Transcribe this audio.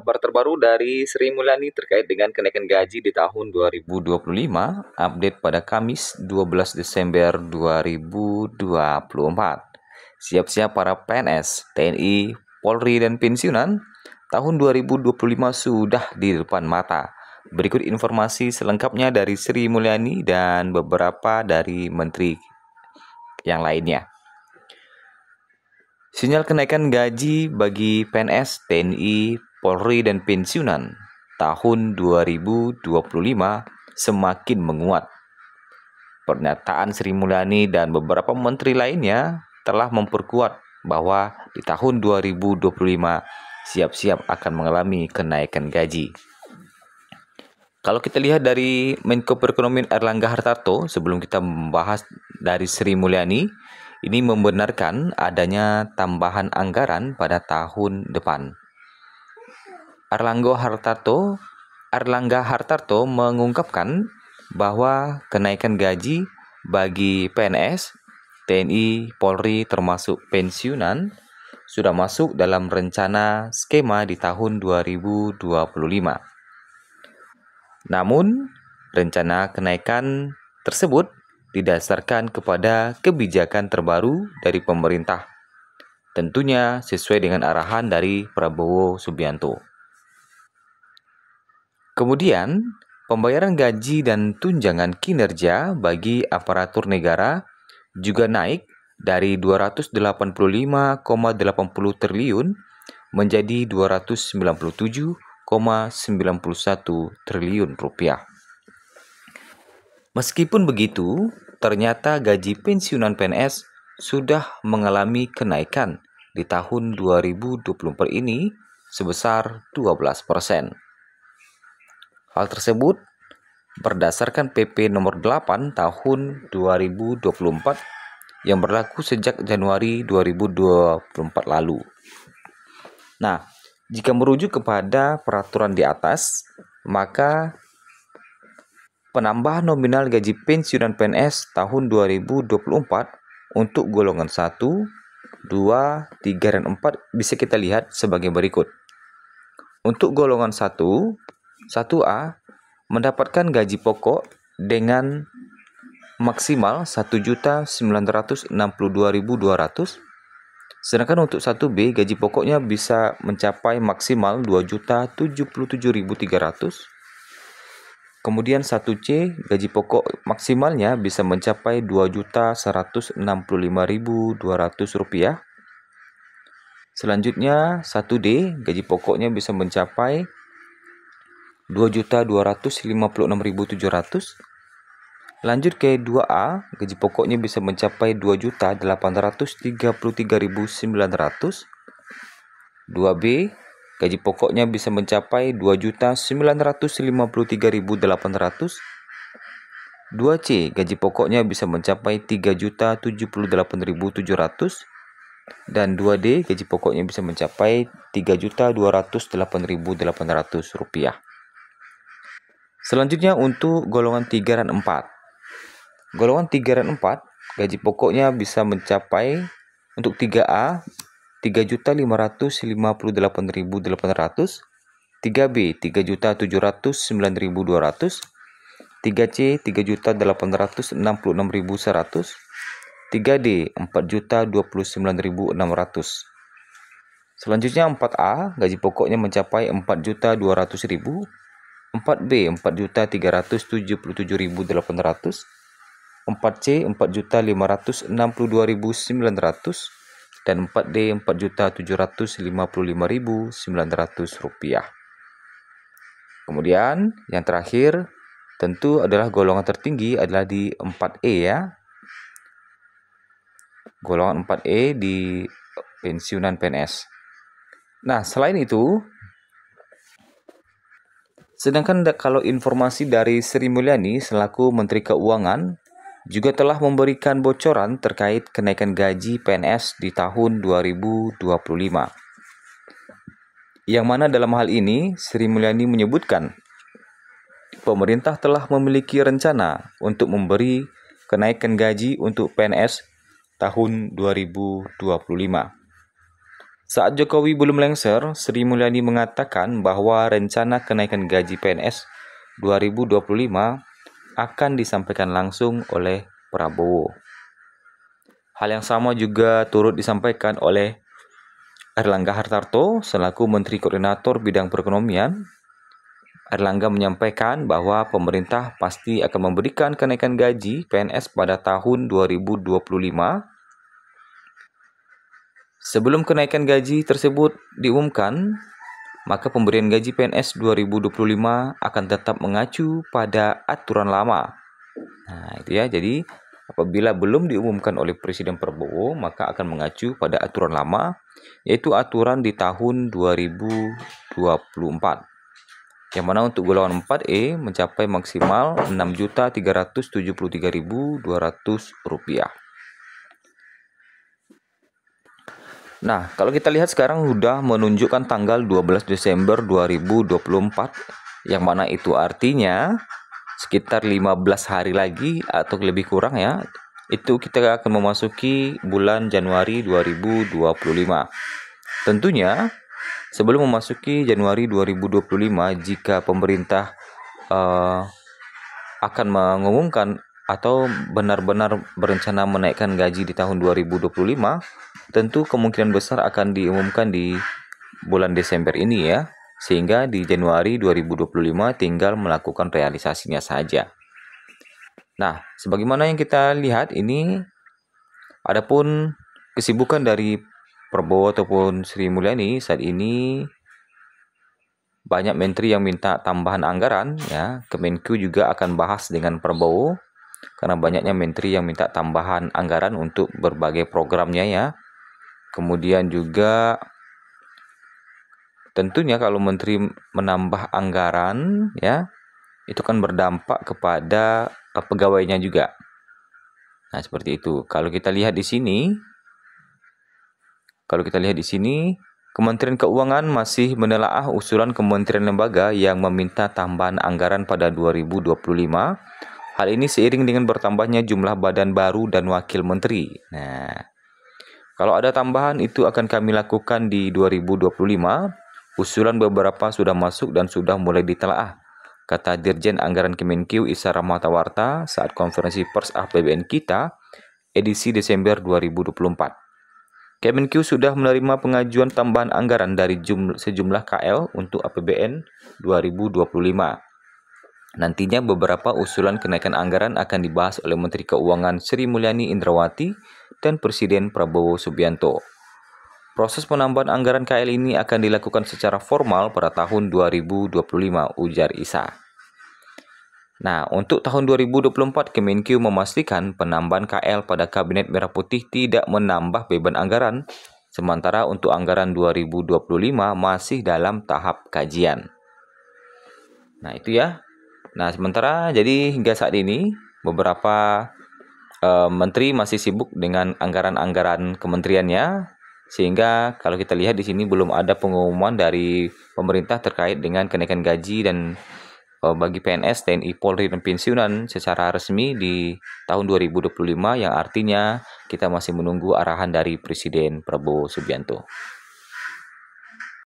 Kabar terbaru dari Sri Mulyani terkait dengan kenaikan gaji di tahun 2025, update pada Kamis 12 Desember 2024. Siap-siap para PNS, TNI, Polri, dan pensiunan, tahun 2025 sudah di depan mata. Berikut informasi selengkapnya dari Sri Mulyani dan beberapa dari menteri yang lainnya. Sinyal kenaikan gaji bagi PNS, TNI, Polri, dan pensiunan tahun 2025 semakin menguat. Pernyataan Sri Mulyani dan beberapa menteri lainnya telah memperkuat bahwa di tahun 2025 siap-siap akan mengalami kenaikan gaji. Kalau kita lihat dari Menko Perekonomian Airlangga Hartarto, sebelum kita membahas dari Sri Mulyani, ini membenarkan adanya tambahan anggaran pada tahun depan. Airlangga Hartarto mengungkapkan bahwa kenaikan gaji bagi PNS, TNI, Polri termasuk pensiunan sudah masuk dalam rencana skema di tahun 2025. Namun, rencana kenaikan tersebut didasarkan kepada kebijakan terbaru dari pemerintah, tentunya sesuai dengan arahan dari Prabowo Subianto. Kemudian, pembayaran gaji dan tunjangan kinerja bagi aparatur negara juga naik dari 285,80 triliun menjadi 297,91 triliun rupiah. Meskipun begitu, ternyata gaji pensiunan PNS sudah mengalami kenaikan di tahun 2024 ini sebesar 12%. Hal tersebut berdasarkan PP nomor 8 tahun 2024 yang berlaku sejak Januari 2024 lalu. Nah, jika merujuk kepada peraturan di atas, maka penambahan nominal gaji pensiunan PNS tahun 2024 untuk golongan 1, 2, 3, dan 4 bisa kita lihat sebagai berikut. Untuk golongan 1A mendapatkan gaji pokok dengan maksimal 1.962.200, sedangkan untuk 1B gaji pokoknya bisa mencapai maksimal 2.077.300. Kemudian 1C gaji pokok maksimalnya bisa mencapai Rp2.165.200. Selanjutnya 1D gaji pokoknya bisa mencapai Rp2.256.700. Lanjut ke 2A, gaji pokoknya bisa mencapai Rp2.833.900. 2B, gaji pokoknya bisa mencapai Rp2.953.800. 2C, gaji pokoknya bisa mencapai Rp3.078.700. Dan 2D, gaji pokoknya bisa mencapai Rp3.208.800. Selanjutnya untuk golongan 3 dan 4. Golongan 3 dan 4, gaji pokoknya bisa mencapai untuk 3A, Rp3.558.800, 3B, Rp3.709.200, 3C, Rp3.866.100, 3D, Rp4.029.600. Selanjutnya 4A, gaji pokoknya mencapai Rp4.200.000, 4B, Rp4.377.800, 4C, Rp4.562.900, dan 4D, Rp4.755.900. Kemudian, yang terakhir, tentu adalah golongan tertinggi adalah di 4E ya. Golongan 4E di pensiunan PNS. Nah, selain itu, sedangkan kalau informasi dari Sri Mulyani selaku Menteri Keuangan juga telah memberikan bocoran terkait kenaikan gaji PNS di tahun 2025. Yang mana dalam hal ini Sri Mulyani menyebutkan pemerintah telah memiliki rencana untuk memberi kenaikan gaji untuk PNS tahun 2025. Saat Jokowi belum lengser, Sri Mulyani mengatakan bahwa rencana kenaikan gaji PNS 2025 akan disampaikan langsung oleh Prabowo. Hal yang sama juga turut disampaikan oleh Erlangga Hartarto selaku Menteri Koordinator Bidang Perekonomian. Erlangga menyampaikan bahwa pemerintah pasti akan memberikan kenaikan gaji PNS pada tahun 2025. Sebelum kenaikan gaji tersebut diumumkan, maka pemberian gaji PNS 2025 akan tetap mengacu pada aturan lama. Nah, itu ya. Jadi, apabila belum diumumkan oleh Presiden Prabowo, maka akan mengacu pada aturan lama, yaitu aturan di tahun 2024. Yang mana untuk golongan 4E mencapai maksimal Rp6.373.200. Nah, kalau kita lihat sekarang sudah menunjukkan tanggal 12 Desember 2024, yang mana itu artinya sekitar 15 hari lagi atau lebih kurang ya, itu kita akan memasuki bulan Januari 2025. Tentunya, sebelum memasuki Januari 2025, jika pemerintah akan mengumumkan atau benar-benar berencana menaikkan gaji di tahun 2025, tentu kemungkinan besar akan diumumkan di bulan Desember ini ya, sehingga di Januari 2025 tinggal melakukan realisasinya saja. Nah, sebagaimana yang kita lihat ini, adapun kesibukan dari Prabowo ataupun Sri Mulyani saat ini, banyak menteri yang minta tambahan anggaran ya. Kemenku juga akan bahas dengan Prabowo karena banyaknya menteri yang minta tambahan anggaran untuk berbagai programnya ya. Kemudian juga tentunya kalau menteri menambah anggaran ya, itu kan berdampak kepada pegawainya juga. Nah, seperti itu. Kalau kita lihat di sini, Kementerian Keuangan masih menelaah usulan kementerian lembaga yang meminta tambahan anggaran pada 2025. Hal ini seiring dengan bertambahnya jumlah badan baru dan wakil menteri. Nah, kalau ada tambahan itu akan kami lakukan di 2025. Usulan beberapa sudah masuk dan sudah mulai ditelaah, kata Dirjen Anggaran Kemenkeu Issa Rahmatawarta saat konferensi pers APBN kita edisi Desember 2024. Kemenkeu sudah menerima pengajuan tambahan anggaran dari sejumlah KL untuk APBN 2025. Nantinya beberapa usulan kenaikan anggaran akan dibahas oleh Menteri Keuangan Sri Mulyani Indrawati dan Presiden Prabowo Subianto. Proses penambahan anggaran KL ini akan dilakukan secara formal pada tahun 2025, ujar Issa. Nah, untuk tahun 2024, Kemenkeu memastikan penambahan KL pada Kabinet Merah Putih tidak menambah beban anggaran, sementara untuk anggaran 2025 masih dalam tahap kajian. Nah, itu ya. Nah, sementara jadi hingga saat ini beberapa menteri masih sibuk dengan anggaran-anggaran kementeriannya, sehingga kalau kita lihat di sini belum ada pengumuman dari pemerintah terkait dengan kenaikan gaji dan bagi PNS, TNI, Polri, dan pensiunan secara resmi di tahun 2025, yang artinya kita masih menunggu arahan dari Presiden Prabowo Subianto.